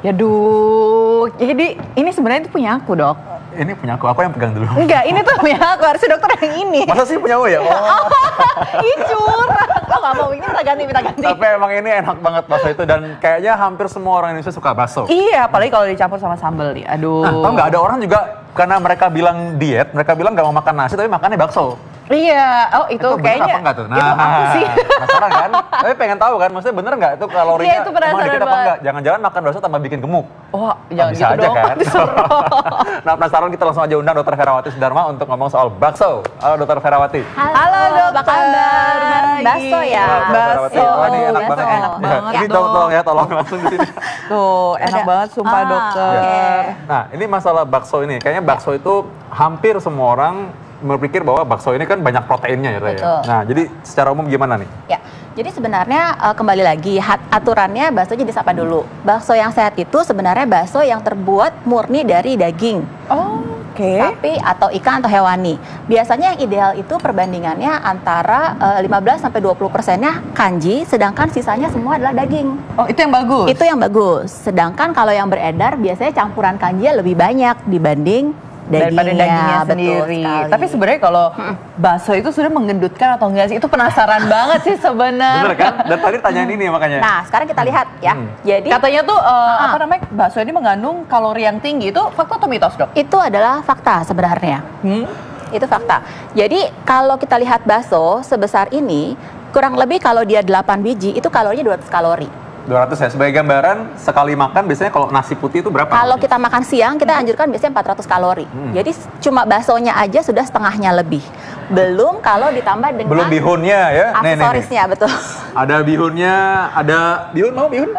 Ya duh, jadi ini sebenarnya itu punya aku, Dok. Ini punya aku yang pegang dulu. Enggak, ini tuh punya aku, harusnya dokter yang ini. Masa sih punya ya? Oh. Ih, curang. Kok nggak mau, ini kita ganti. Tapi emang ini enak banget bakso itu dan kayaknya hampir semua orang Indonesia suka bakso. Iya, apalagi kalau dicampur sama sambal nih. Aduh. Nah, tau nggak ada orang juga karena mereka bilang diet, mereka bilang nggak mau makan nasi tapi makannya bakso. Iya, oh itu kayaknya. Bener apa enggak tuh? Nah, itu aku sih. penasaran kan? Tapi pengen tahu kan, maksudnya bener nggak itu kalorinya Iya, itu emang penasaran dikit apa banget. enggak? Jangan-jangan makan bakso tambah bikin gemuk. Wah, jangan Bisa gitu aja dong. kan? Nah, penasaran kita langsung aja undang Dr. Ferawati Sudarma untuk ngomong soal bakso. Halo Dr. Ferawati. Halo, apa kabar? Bakso ya? Halo, Dr. Ferawati. Bakso. Wah, ini enak Bakso banget. enak Ya, banget, Ini Dok. tolong langsung di sini. Tuh, enak Ada. banget sumpah dokter. oke. Nah, ini masalah bakso ini. Kayaknya bakso itu hampir semua orang berpikir bahwa bakso ini kan banyak proteinnya ya, Teh, ya. Betul. Nah, jadi secara umum gimana nih? Ya, jadi sebenarnya kembali lagi aturannya bakso jadi disapa dulu. Bakso yang sehat itu sebenarnya bakso yang terbuat murni dari daging, Oh, oke. sapi atau ikan atau hewani. Biasanya yang ideal itu perbandingannya antara 15-20%-nya kanji, sedangkan sisanya semua adalah daging. Oh, itu yang bagus. Itu yang bagus. Sedangkan kalau yang beredar biasanya campuran kanjinya lebih banyak dibanding daripada dagingnya betul sendiri. sekali. Tapi sebenarnya kalau bakso itu sudah menggendutkan atau enggak sih? Itu penasaran banget sih sebenarnya. Bener kan? Dan tadi tanyain ini makanya. Nah, sekarang kita lihat ya. Jadi Katanya tuh apa namanya? Bakso ini mengandung kalori yang tinggi. Itu fakta atau mitos, Dok? itu adalah fakta sebenarnya. Itu fakta. Jadi kalau kita lihat bakso sebesar ini, kurang lebih kalau dia 8 biji itu kalorinya 200 kalori. 200 ya. Sebagai gambaran, sekali makan biasanya kalau nasi putih itu berapa? Kalau kita makan siang, kita anjurkan biasanya 400 kalori. Jadi cuma baksonya aja sudah setengahnya lebih. Belum kalau ditambah dengan Belum bihunnya ya. Nih. aksesorisnya, betul. Ada bihunnya, ada bihun mau bihun?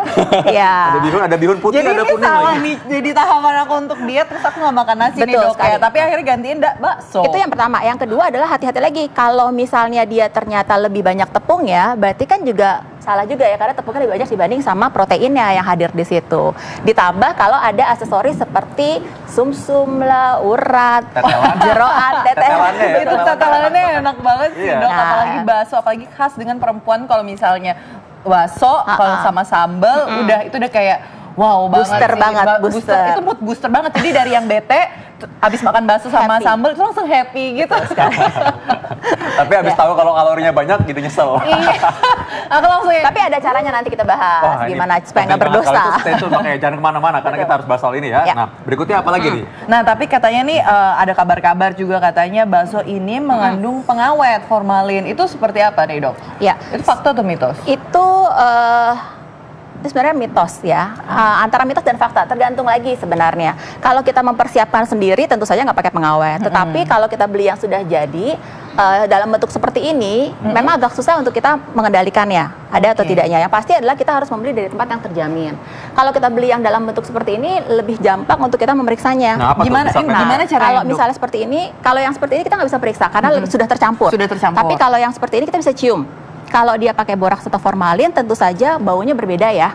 Ya. Ada bihun putih, Jadi ada ini kuning salah lagi. nih, jadi tahapan aku untuk diet terus aku nggak makan nasi nih, Betul Dok ya. sekali. Tapi akhirnya gantiin bakso. Itu yang pertama. Yang kedua adalah hati-hati lagi. Kalau misalnya dia ternyata lebih banyak tepung ya, berarti kan juga salah juga ya, karena tepungnya lebih banyak dibanding sama proteinnya yang hadir di situ. Ditambah kalau ada aksesoris seperti sumsum lah, urat, Tetelan. jeroan, Tetelannya ya, Itu tetelannya enak banget sih, Iya. Dok. Nah. Apalagi bakso, apalagi khas dengan perempuan kalau misalnya bakso, kalau sama sambal, udah itu udah kayak wow Booster banget sih. banget, booster. Itu mood booster banget. Jadi dari yang bete, abis makan bakso sama Happy. sambal, itu langsung happy gitu. Tapi habis tahu kalau kalorinya banyak gitu nyesel. Iya. Aku langsung ya. Tapi ada caranya nanti kita bahas Wah, ini gimana supaya nggak penting banget. berdosa. Kalau itu stay tune, makanya jangan kemana-mana karena kita harus bahas soal ini ya. Ya. Nah, berikutnya apa lagi nih? Nah, tapi katanya nih ada kabar-kabar juga katanya bakso ini mengandung pengawet formalin. Itu seperti apa nih, Dok? Ya. Itu fakta atau mitos? Itu sebenarnya mitos ya, antara mitos dan fakta tergantung lagi sebenarnya. Kalau kita mempersiapkan sendiri tentu saja nggak pakai pengawet, tetapi kalau kita beli yang sudah jadi dalam bentuk seperti ini, memang agak susah untuk kita mengendalikannya, ada atau tidaknya. Yang pasti adalah kita harus membeli dari tempat yang terjamin. Kalau kita beli yang dalam bentuk seperti ini, lebih gampang untuk kita memeriksanya. Nah, apa tuh? Gimana- Bisa ini pengen- gimana caranya, Kalau Dok? misalnya seperti ini, kalau yang seperti ini kita nggak bisa periksa karena sudah tercampur. Sudah tercampur. Tapi kalau yang seperti ini kita bisa cium. Kalau dia pakai boraks atau formalin, tentu saja baunya berbeda ya.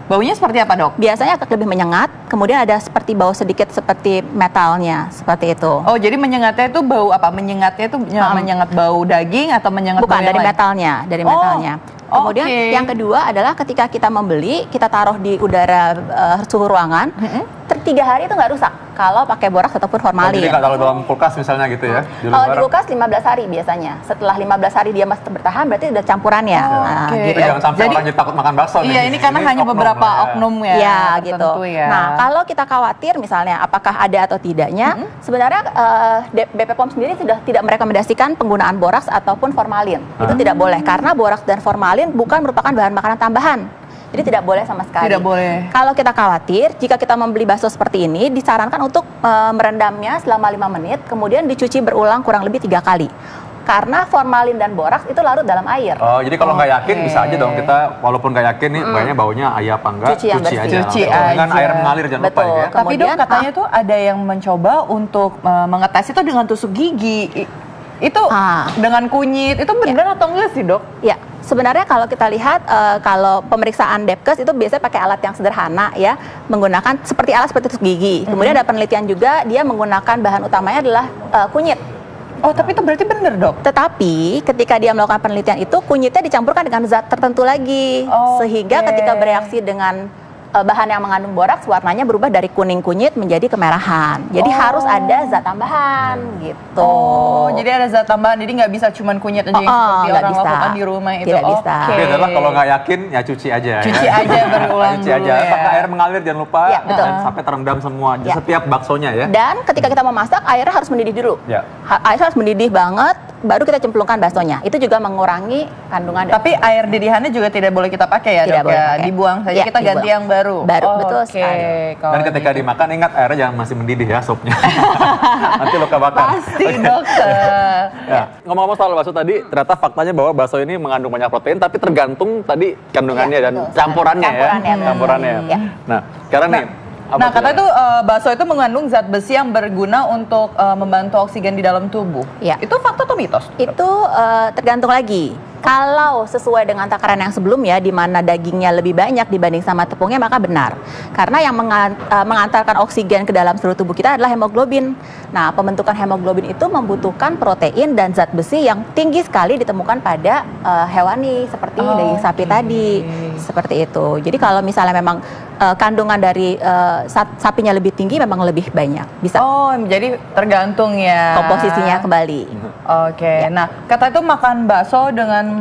Baunya seperti apa, Dok? Biasanya agak lebih menyengat, kemudian ada seperti bau sedikit seperti metalnya, seperti itu. Oh, jadi menyengatnya itu bau apa? Menyengatnya itu menyengat bau daging atau menyengat Bukan, bau yang dari lain? metalnya, dari Oh, metalnya. Kemudian oke. yang kedua adalah ketika kita membeli, kita taruh di udara suhu ruangan, 3 hari itu nggak rusak kalau pakai boraks ataupun Oh, formalin. jadi nggak taruh dalam kulkas misalnya gitu ya? Di Kalau di luar. kulkas 15 hari biasanya. Setelah 15 hari dia masih bertahan, berarti udah campurannya. Nah, oke. gitu. Tapi jangan sampai Jadi- orang jadi takut makan bakso nih. Iya, ini karena hanya oknum beberapa lah ya. oknum ya. Ya gitu. tertentu ya. Nah kalau kita khawatir misalnya apakah ada atau tidaknya, sebenarnya BP POM sendiri sudah tidak merekomendasikan penggunaan boraks ataupun formalin. Itu tidak boleh karena boraks dan formalin bukan merupakan bahan makanan tambahan. Jadi tidak boleh sama sekali. Tidak boleh. Kalau kita khawatir, jika kita membeli bakso seperti ini, disarankan untuk merendamnya selama 5 menit, kemudian dicuci berulang kurang lebih 3 kali. Karena formalin dan boraks itu larut dalam air. Oh, jadi kalau nggak yakin Oke. bisa aja dong kita, walaupun nggak yakin nih, kayaknya baunya ayah apa enggak, Cuci yang bersih. aja. Cuci Betul. Dengan aja. air mengalir jangan lupa Betul. ya. Tapi, Dok, Kemudian, katanya tuh ada yang mencoba untuk mengetes itu dengan tusuk gigi. Itu dengan kunyit. Itu benar atau enggak sih, Dok? Ya, sebenarnya kalau kita lihat kalau pemeriksaan Depkes itu biasanya pakai alat yang sederhana ya, menggunakan seperti alat seperti tusuk gigi. Kemudian ada penelitian juga dia menggunakan bahan utamanya adalah kunyit. Oh, tapi itu berarti benar, Dok? Tetapi ketika dia melakukan penelitian itu kunyitnya dicampurkan dengan zat tertentu lagi, Oke. sehingga ketika bereaksi dengan bahan yang mengandung boraks warnanya berubah dari kuning kunyit menjadi kemerahan. Jadi harus ada zat tambahan gitu. Oh, jadi ada zat tambahan. Jadi nggak bisa cuman kunyit aja yang seperti nggak orang bisa. lakukan di rumah itu. Tidak bisa. Oke. Tapi adalah kalau nggak yakin ya cuci aja. Cuci ya. aja berulang Cuci dulu aja. ya. Pakai air mengalir jangan lupa. Ya, betul. Dan sampai terendam semua Ya. setiap baksonya ya. Dan ketika kita memasak, airnya harus mendidih dulu. Ya. Air harus mendidih banget, baru kita cemplungkan baksonya. Itu juga mengurangi kandungan. Tapi air didihannya juga tidak boleh kita pakai ya, Tidak Dok boleh ya. pakai. Dibuang saja, Ya, kita ganti dibuang. yang baru. Baru, Oh, betul oke. sekali. Kalau Dan ketika gitu. dimakan ingat airnya jangan masih mendidih ya supnya. Nanti luka bakar. Pasti dokter. Ya. Ngomong-ngomong soal bakso tadi, ternyata faktanya bahwa bakso ini mengandung banyak protein, tapi tergantung tadi kandungannya Ya, dan betul. campurannya ya. Campurannya, betul. Campurannya. Ya. Nah, sekarang nih. apa Nah, tuh kata ya? itu bakso itu mengandung zat besi yang berguna untuk membantu oksigen di dalam tubuh. Ya. Itu fakta atau mitos? Itu tergantung lagi. Kalau sesuai dengan takaran yang sebelumnya, di mana dagingnya lebih banyak dibanding sama tepungnya, maka benar. Karena yang mengantarkan oksigen ke dalam seluruh tubuh kita adalah hemoglobin. Nah, pembentukan hemoglobin itu membutuhkan protein dan zat besi yang tinggi sekali ditemukan pada hewani, seperti daging sapi tadi. Seperti itu. Jadi kalau misalnya memang kandungan dari sapinya lebih tinggi, memang lebih banyak. Bisa Oh, jadi tergantung ya. komposisinya kembali. Oke. Nah, kata itu makan bakso dengan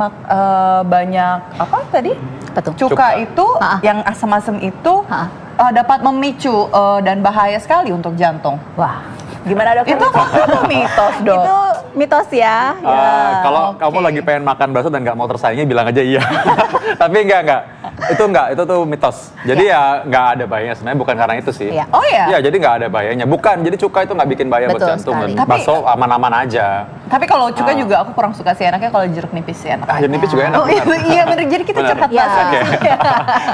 banyak apa tadi? Betul. Cuka itu yang asam-asam itu dapat memicu dan bahaya sekali untuk jantung. Wah, gimana dokter? Itu fakta atau mitos, Dok? Itu mitos ya. Kalau oke. kamu lagi pengen makan bakso dan nggak mau tersaingi, bilang aja iya. Tapi enggak. Itu tuh mitos. Jadi ya nggak ada bahayanya sebenarnya, bukan karena itu sih. Iya. Oh ya? Iya, jadi nggak ada bahayanya. Bukan, jadi cuka itu nggak bikin bahaya buat Betul jantung. sekali. Dan bakso aman-aman aja. Tapi kalau cuka juga aku kurang suka sih, enaknya kalau jeruk nipis sih enak. Jeruk nipis juga enak. Oh iya, benar. iya bener, jadi kita Benar. curhat Ya. bakso di sini.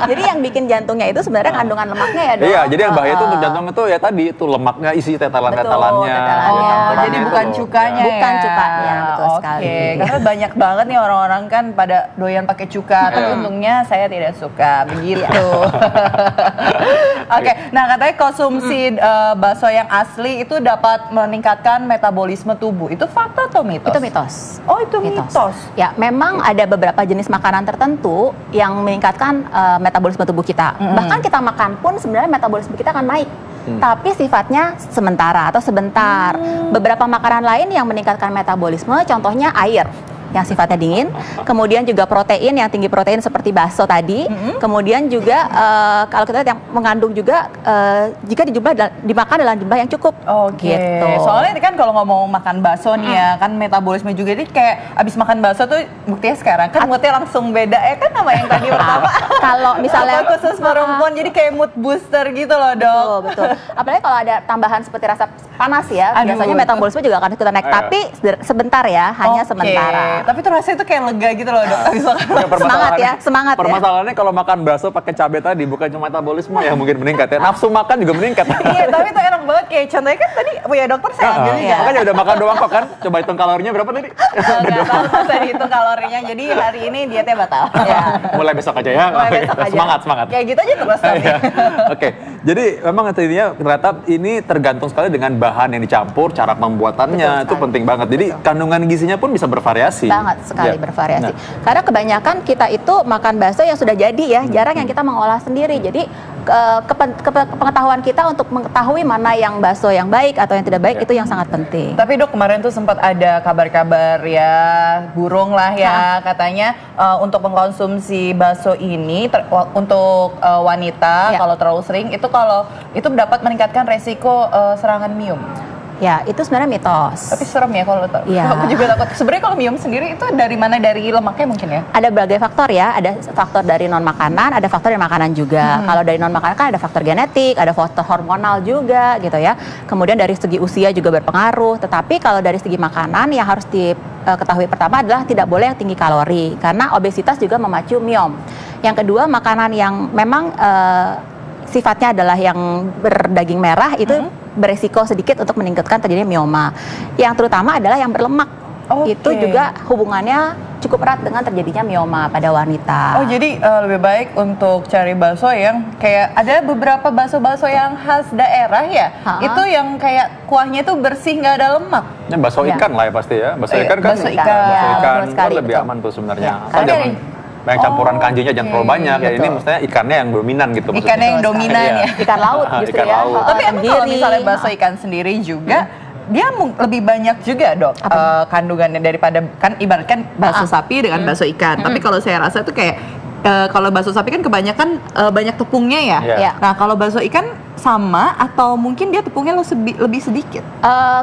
Jadi yang bikin jantungnya itu sebenarnya kandungan lemaknya ya dok. Iya, jadi yang bahaya itu untuk jantung itu ya tadi itu lemaknya, isi tetelan-tetelannya. Betul, tetelannya. Oh, campurannya jadi itu bukan loh. cukanya Bukan ya? cukanya, betul sekali. Oke, karena banyak banget nih orang-orang kan pada doyan pakai cuka, tapi untungnya saya tidak suka begitu. Oke, nah katanya konsumsi bakso yang asli itu dapat meningkatkan metabolisme tubuh. Itu fakta atau mitos? Itu mitos. Oh, itu mitos. Ya, memang ada beberapa jenis makanan tertentu yang meningkatkan metabolisme tubuh kita. Bahkan kita makan pun sebenarnya metabolisme kita akan naik. Tapi sifatnya sementara atau sebentar. Beberapa makanan lain yang meningkatkan metabolisme, contohnya air yang sifatnya dingin, kemudian juga protein yang tinggi protein seperti bakso tadi, kemudian juga kalau kita lihat yang mengandung juga jika dimakan dalam jumlah yang cukup. Oke, Gitu. soalnya ini kan kalau ngomong makan bakso nih ya, kan metabolisme juga jadi kayak abis makan bakso tuh buktinya sekarang kan moodnya langsung beda ya kan sama yang tadi pertama. Kalau misalnya Apa khusus perempuan jadi kayak mood booster gitu loh dok. Betul. Apalagi kalau ada tambahan seperti rasa panas ya, Aduh, biasanya itu- metabolisme juga akan ikutan naik. Tapi sebentar ya, hanya Oke, sementara. tapi tuh rasanya tuh kayak lega gitu loh dok. Abis makan. Ya, permasalahannya- semangat ya. Permasalahannya kalau makan bakso pakai cabai tadi bukan cuma metabolisme yang mungkin meningkat ya, nafsu makan juga meningkat. Iya, tapi itu enak banget kayak contohnya kan tadi punya dokter saya ambil Iya. Makanya udah makan doang kok kan. Coba hitung kalorinya berapa tadi? nggak tahu tuh saya hitung kalorinya. Jadi hari ini dietnya batal. Ya. Mulai besok aja ya. Mulai besok aja. Semangat. Kayak gitu aja terus tapi. Iya. Oke, jadi memang intinya ternyata ini tergantung sekali dengan bahan yang dicampur, cara pembuatannya Betul itu sekali. penting banget. Jadi kandungan gizinya pun bisa bervariasi. Banget sekali Ya. bervariasi. Nah, Karena kebanyakan kita itu makan bakso yang sudah jadi ya, jarang yang kita mengolah sendiri. Jadi pengetahuan kita untuk mengetahui mana yang bakso yang baik atau yang tidak baik Ya. itu yang sangat penting. Tapi dok kemarin tuh sempat ada kabar-kabar ya burung lah ya katanya untuk mengkonsumsi bakso ini untuk wanita Ya. kalau terlalu sering itu dapat meningkatkan resiko serangan miom. Ya, itu sebenarnya mitos. Tapi serem ya kalau Iya. aku juga takut. Sebenarnya kalau miom sendiri itu dari mana? Dari lemaknya mungkin ya? Ada berbagai faktor ya, ada faktor dari non makanan, ada faktor dari makanan juga. Kalau dari non makanan kan ada faktor genetik, ada faktor hormonal juga gitu ya. Kemudian dari segi usia juga berpengaruh. Tetapi kalau dari segi makanan yang harus diketahui pertama adalah tidak boleh yang tinggi kalori karena obesitas juga memacu miom. Yang kedua makanan yang memang sifatnya adalah yang berdaging merah itu beresiko sedikit untuk meningkatkan terjadinya mioma. Yang terutama adalah yang berlemak. Oke. Itu juga hubungannya cukup erat dengan terjadinya mioma pada wanita. Oh jadi lebih baik untuk cari bakso yang kayak ada beberapa bakso-bakso yang khas daerah ya. Ha-ha. Itu yang kayak kuahnya itu bersih nggak ada lemak. ini bakso Ya. ikan lah ya pasti ya. Bakso Iya, ikan kan bakso ikan. Ya, betul kan sekali, lebih betul. aman tuh sebenarnya. Ya, Asal karena jangan Banyak campuran kanjinya jangan terlalu banyak. Ya ini betul. maksudnya ikannya yang dominan gitu maksudnya. Ikannya yang dominan Iya. ya. Ikan laut justru Ikan ya. laut. Tapi emang kalau tenggiri. misalnya bakso ikan sendiri juga, dia lebih banyak juga dok kandungannya daripada kan ibaratkan bakso sapi dengan bakso ikan. Tapi kalau saya rasa tuh kayak kalau bakso sapi kan kebanyakan banyak tepungnya ya. Iya. Nah kalau bakso ikan sama atau mungkin dia tepungnya lebih sedikit.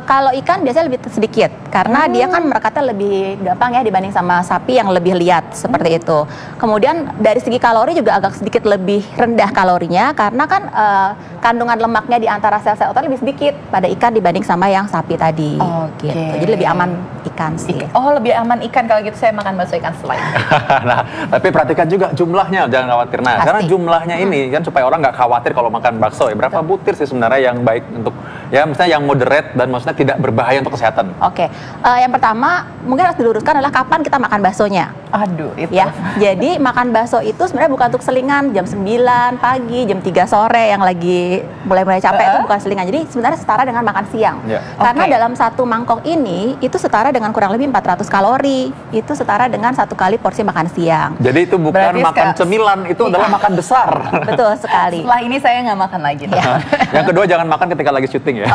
Kalau ikan biasanya lebih sedikit karena dia kan merekatnya lebih gampang ya dibanding sama sapi yang lebih liat seperti itu. Kemudian dari segi kalori juga agak sedikit lebih rendah kalorinya karena kan kandungan lemaknya di antara sel-sel otot lebih sedikit pada ikan dibanding sama yang sapi tadi. Oke. Gitu. Jadi lebih aman ikan sih. Oh lebih aman ikan kalau gitu saya makan bakso ikan selai. Nah, tapi perhatikan juga jumlahnya, jangan khawatir. Nah, Pasti. karena jumlahnya ini kan supaya orang nggak khawatir kalau makan bakso ya. Berapa butir sih sebenarnya yang baik untuk ya maksudnya yang moderate dan maksudnya tidak berbahaya untuk kesehatan? Oke, yang pertama mungkin harus diluruskan adalah kapan kita makan baksonya. Aduh itu. Ya, jadi makan bakso itu sebenarnya bukan untuk selingan jam 9 pagi, jam 3 sore yang lagi mulai capek itu bukan selingan. Jadi sebenarnya setara dengan makan siang. Ya. Karena Oke. dalam satu mangkok ini itu setara dengan kurang lebih 400 kalori. Itu setara dengan 1 kali porsi makan siang. Jadi itu bukan Berarti makan cemilan, itu adalah makan besar. Betul sekali. Setelah ini saya nggak makan lagi. Dok. Yang kedua jangan makan ketika lagi syuting ya.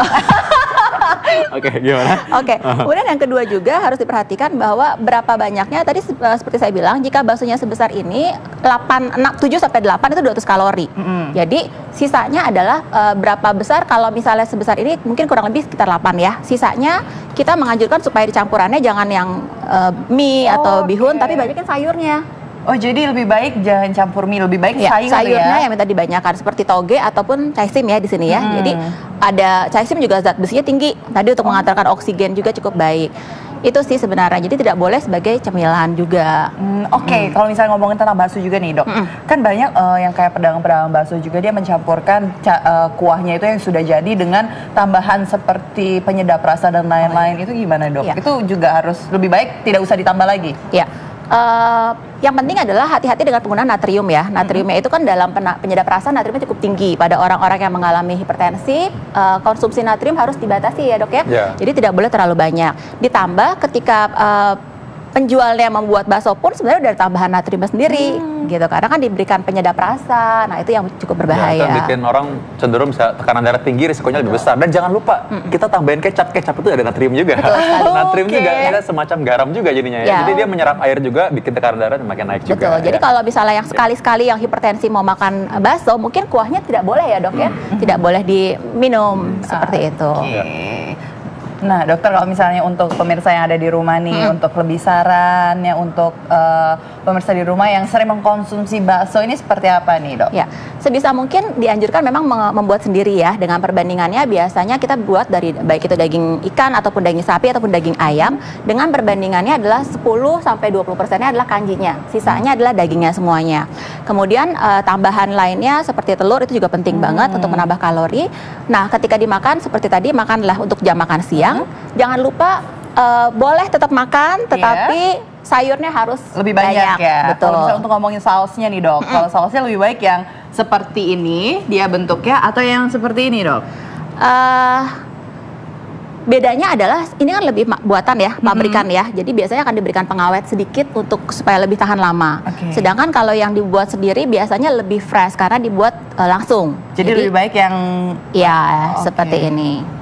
Oke, gimana? Oke, kemudian yang kedua juga harus diperhatikan bahwa berapa banyaknya tadi seperti saya bilang jika baksonya sebesar ini 7 sampai 8 itu 200 kalori. Jadi sisanya adalah berapa besar kalau misalnya sebesar ini mungkin kurang lebih sekitar 8 ya. Sisanya kita menganjurkan supaya dicampurannya jangan yang mie atau bihun tapi banyakin sayurnya. Oh jadi lebih baik jangan campur mie, lebih baik Ya, sayur sayurnya ya. yang minta dibanyakan seperti toge ataupun caisim ya di sini ya. Jadi ada caisim juga zat besinya tinggi. Tadi untuk mengantarkan oksigen juga cukup baik. Itu sih sebenarnya. Jadi tidak boleh sebagai cemilan juga. Oke, kalau misalnya ngomongin tentang bakso juga nih dok, kan banyak yang kayak pedagang-pedagang bakso juga dia mencampurkan kuahnya itu yang sudah jadi dengan tambahan seperti penyedap rasa dan lain-lain. Itu gimana dok? Iya. Itu juga harus lebih baik tidak usah ditambah lagi. Ya. Yang penting adalah hati-hati dengan penggunaan natrium ya. Natriumnya itu kan dalam penyedap rasa natriumnya cukup tinggi pada orang-orang yang mengalami hipertensi. Konsumsi natrium harus dibatasi ya dok ya. Yeah. Jadi tidak boleh terlalu banyak. Ditambah ketika penjualnya membuat bakso pun sebenarnya udah ada tambahan natrium sendiri gitu karena kan diberikan penyedap rasa. Nah itu yang cukup berbahaya. Ya, itu bikin orang cenderung bisa tekanan darah tinggi, risikonya lebih besar. Dan jangan lupa kita tambahin kecap itu ada natrium juga. Natrium Oke. juga ada semacam garam juga jadinya ya. Ya. Jadi dia menyerap air juga, bikin tekanan darah makin naik juga. Betul. Jadi ya. kalau misalnya yang sekali-sekali yang hipertensi mau makan bakso, mungkin kuahnya tidak boleh ya dok ya, tidak boleh diminum seperti itu. Oke. Nah dokter kalau misalnya untuk pemirsa yang ada di rumah nih, untuk lebih sarannya untuk pemirsa di rumah yang sering mengkonsumsi bakso ini seperti apa nih dok? Ya, sebisa mungkin dianjurkan memang membuat sendiri ya. Dengan perbandingannya biasanya kita buat dari baik itu daging ikan ataupun daging sapi ataupun daging ayam. Dengan perbandingannya adalah 10-20%-nya adalah kanjinya. Sisanya adalah dagingnya semuanya. Kemudian tambahan lainnya seperti telur itu juga penting banget untuk menambah kalori. Nah, ketika dimakan seperti tadi makanlah untuk jam makan siang. Jangan lupa boleh tetap makan tetapi sayurnya harus Lebih banyak ya. Betul. Kalau misalnya untuk ngomongin sausnya nih dok, kalau sausnya lebih baik yang seperti ini dia bentuknya atau yang seperti ini dok? Bedanya adalah ini kan lebih buatan ya, pabrikan ya. Jadi biasanya akan diberikan pengawet sedikit untuk supaya lebih tahan lama. Oke. Sedangkan kalau yang dibuat sendiri biasanya lebih fresh karena dibuat langsung. Jadi lebih baik yang ya Oke. seperti ini.